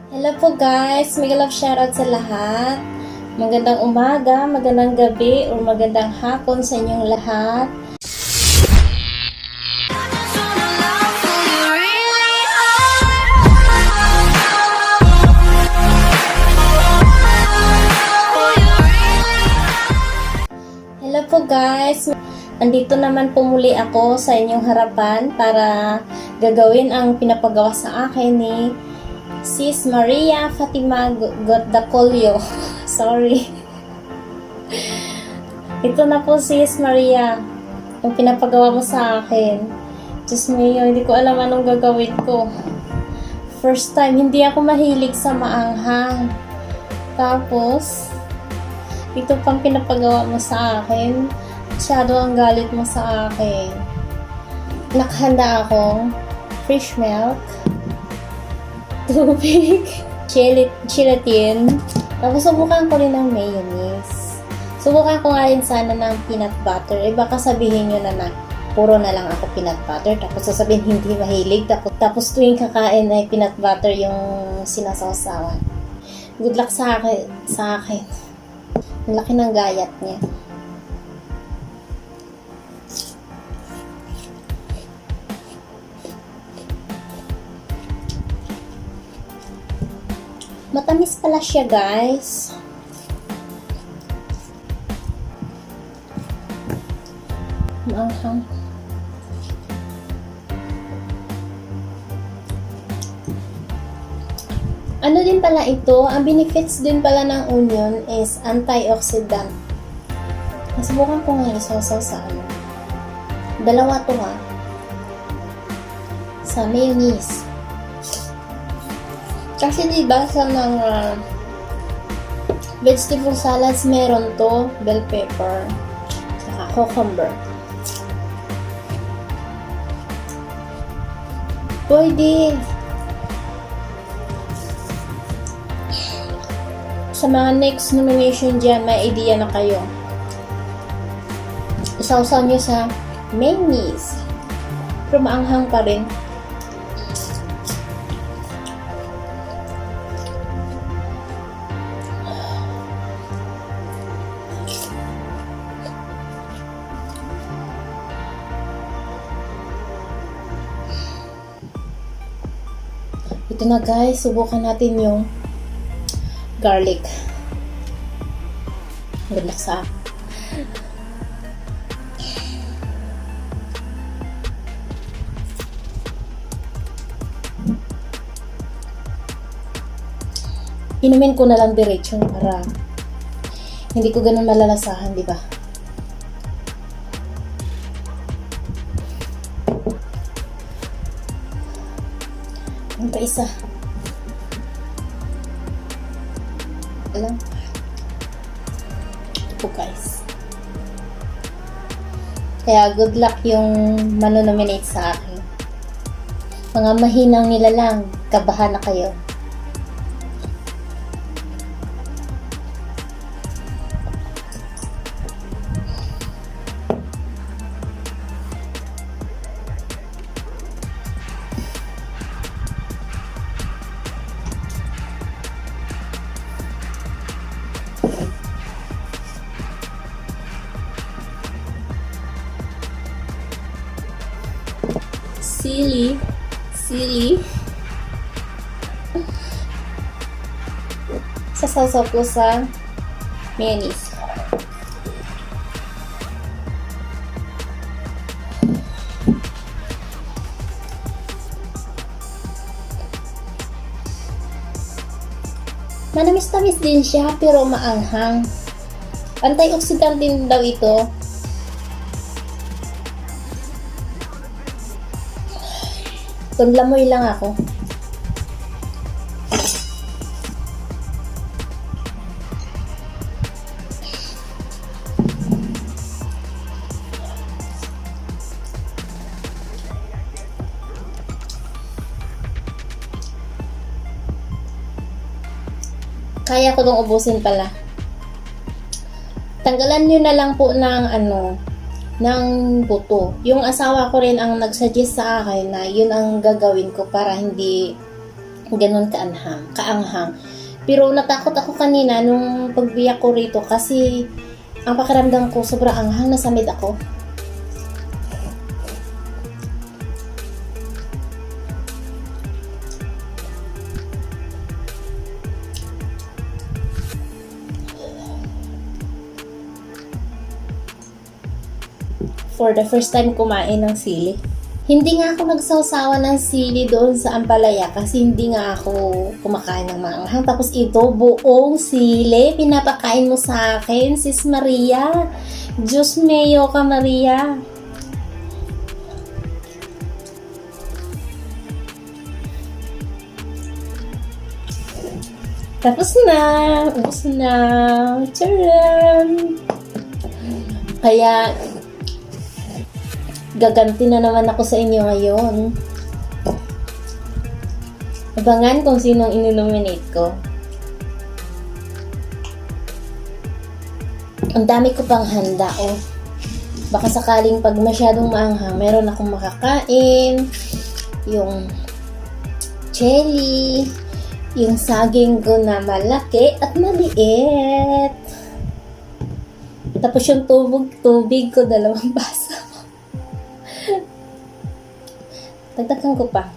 Hello po guys, mega love shoutout sa lahat. Magandang umaga, magandang gabi, o magandang hapon sa inyong lahat. Hello po guys, andito naman po muli ako sa inyong harapan para gagawin ang pinapagawa sa akin ni Sis Maria Fatima Gotdacolio. Sorry. Ito na po, Sis Maria. Yung pinapagawa mo sa akin. Diyos mio, hindi ko alam anong gagawin ko. First time, hindi ako mahilig sa maanghang. Tapos, ito pang pinapagawa mo sa akin. Masyado ang galit mo sa akin. Nakahanda akong fish milk, tubig, gelatin, tapos subukan ko rin ng mayonnaise. Subukan ko nga rin sana ng peanut butter. Baka sabihin nyo na puro na lang ako peanut butter, tapos sasabihin hindi mahilig, tapos tuwing kakain ay peanut butter yung sinasawsawan. Good luck sa akin. Ang laki ng gayat niya. Matamis pala siya, guys. Maanghang. Ano din pala ito? Ang benefits din pala ng onion is antioxidant. Nasubukan ko nga isasaw sa ano. Dalawa to ha. Sa mayonnaise. Kasi diba sa mga vegetable salads meron to, bell pepper, saka cucumber. Pwede. Sa mga next nomination dyan, may idea na kayo. Isawsaw nyo sa mayonnaise. Pero maanghang pa rin. Ito na guys, subukan natin yung garlic. Good luck sa inumin ko na lang diretso para hindi ko ganun malalasahan, di ba? Ang pa isa. Alam. Ito po guys. Kaya good luck yung manonominate sa akin. Mga mahinang nila lang, kabahan na kayo. Sili. Sasawsaw ko sa mayonnaise. Manamis-tamis din siya pero maanghang. Antioxidant din daw ito. Tunlamoy lang ako. Kaya ko itong ubusin pala. Tanggalan nyo na lang po ng ng buto. Yung asawa ko rin ang nagsuggest sa akin na yun ang gagawin ko para hindi ganun kaanghang. Pero natakot ako kanina nung pagbiyak ko rito kasi ang pakiramdam ko sobrang anghang, nasamid ako. For the first time kumain ng sili. Hindi nga ako nagsawsawa ng sili doon sa Ampalaya kasi hindi nga ako kumakain ng maanghang. Tapos ito, buong sili, pinapakain mo sa akin, Sis Maria. Diyos mayo ka, Maria. Tapos na. Tapos na. Tcharam! Kaya, gaganti na naman ako sa inyo ngayon. Abangan kung sinong inonominate ko. Ang dami ko pang handa, oh. Baka sakaling pag masyadong maanghang, meron akong makakain. Yung chili, yung saging ko na malaki at maliit. Tapos yung tubig ko, 2 baso. Dagdagan ko pa.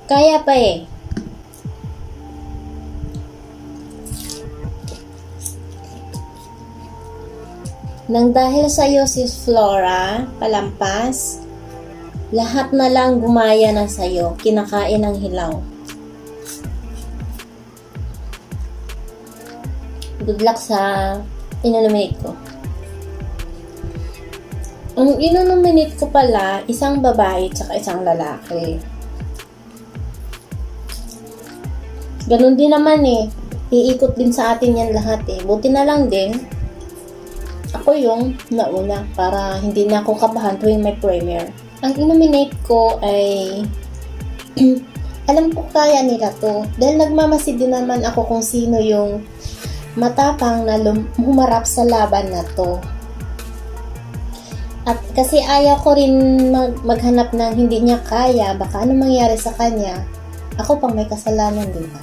Kaya pa eh. Nang dahil sa iyo, Sis Flora, palampas, lahat na lang gumaya na sa'yo, kinakain ng hilaw. Good luck sa inonominate ko. Ang inonominate ko pala, isang babae at isang lalaki. Ganun din naman eh. Iikot din sa atin yan lahat eh. Buti na lang din, ako yung nauna para hindi na ako kabahan tuwing may premiere. Ang inominate ko ay alam ko kaya nila to. Dahil nagmamasid din naman ako kung sino yung matapang na humarap sa laban na to. At kasi ayaw ko rin maghanap ng hindi niya kaya, baka ano mangyari sa kanya. Ako pang may kasalanan, di ba?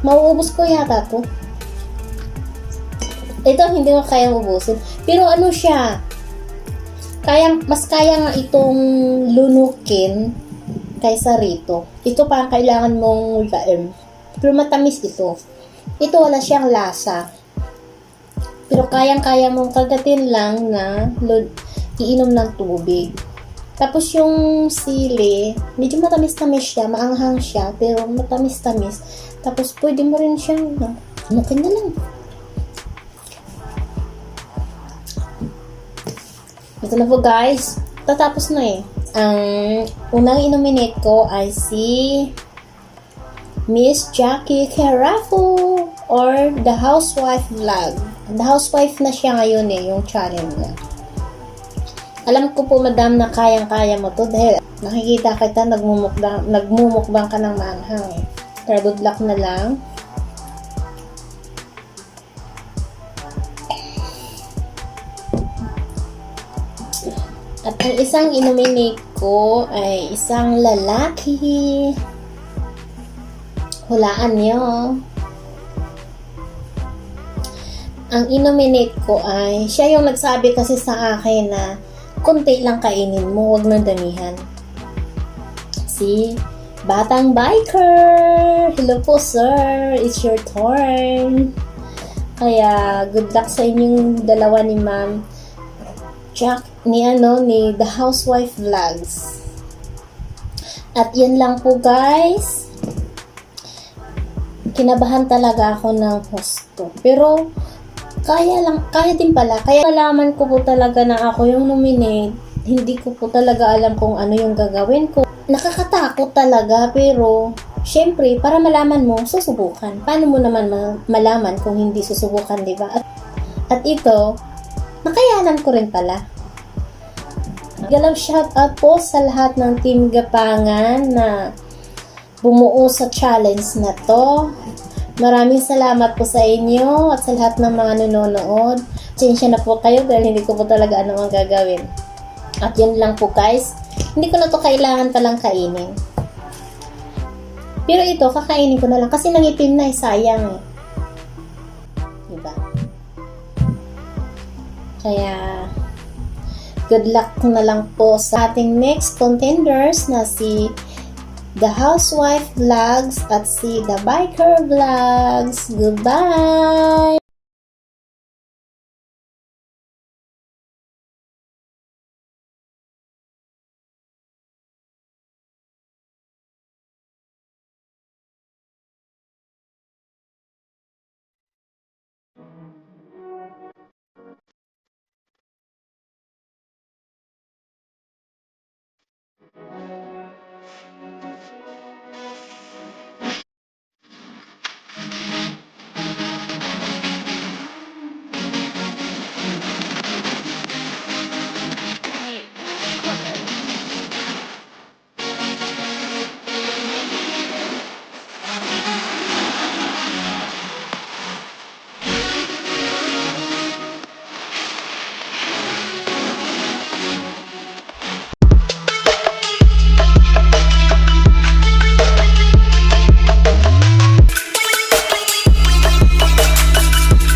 Mauubos ko yata to. Ito, hindi ko kayang ubusin. Pero ano siya, mas kaya nga itong lunukin kaysa rito. Ito pa ang kailangan mong laim. Pero matamis ito. Ito wala siyang lasa. Pero kayang-kaya mong kagatin lang na iinom ng tubig. Tapos yung sili, medyo matamis-tamis siya, maanghang siya, pero matamis-tamis. Tapos pwede mo rin siyang, anukin na lang. Ito na po guys, tatapos na eh. Ang unang inominate ko ay si Miss Jackie Carafo or The Housewife Vlog. The Housewife na siya ngayon eh, yung channel niya. Alam ko po madam na kayang-kaya mo to dahil nakikita kita nagmumukbang ka ng maanghang eh. Pero good luck na lang. At ang isang inominate ko ay isang lalaki. Hulaan niyo. Ang inominate ko ay, siya yung nagsabi kasi sa akin na konti lang kainin mo, wag nang damihan. Si Batang Biker! Hello po sir, it's your turn. Kaya good luck sa inyong dalawa ni Ma'am Jack, ni The Housewife Vlogs. At yan lang po guys. Kinabahan talaga ako ng hosto. Pero kaya din pala. Kaya nalaman ko po talaga na ako yung nominate. Hindi ko po talaga alam kung ano yung gagawin ko. Nakakatakot talaga, pero syempre, para malaman mo, susubukan. Paano mo naman malaman kung hindi susubukan, di ba? At ito, nakayanan ko rin pala. Galaw shoutout po sa lahat ng Team Gapangan na bumuo sa challenge na to. Maraming salamat po sa inyo at sa lahat ng mga nanonood. Pasensya na po kayo dahil hindi ko po talaga ano ang gagawin. At yun lang po guys. Hindi ko na to kailangan palang kainin. Pero ito, kakainin ko na lang kasi nangitim na, sayang eh. Diba? Kaya, good luck na lang po sa ating next contenders na si The Housewife Vlogs at si The Biker Vlogs. Goodbye!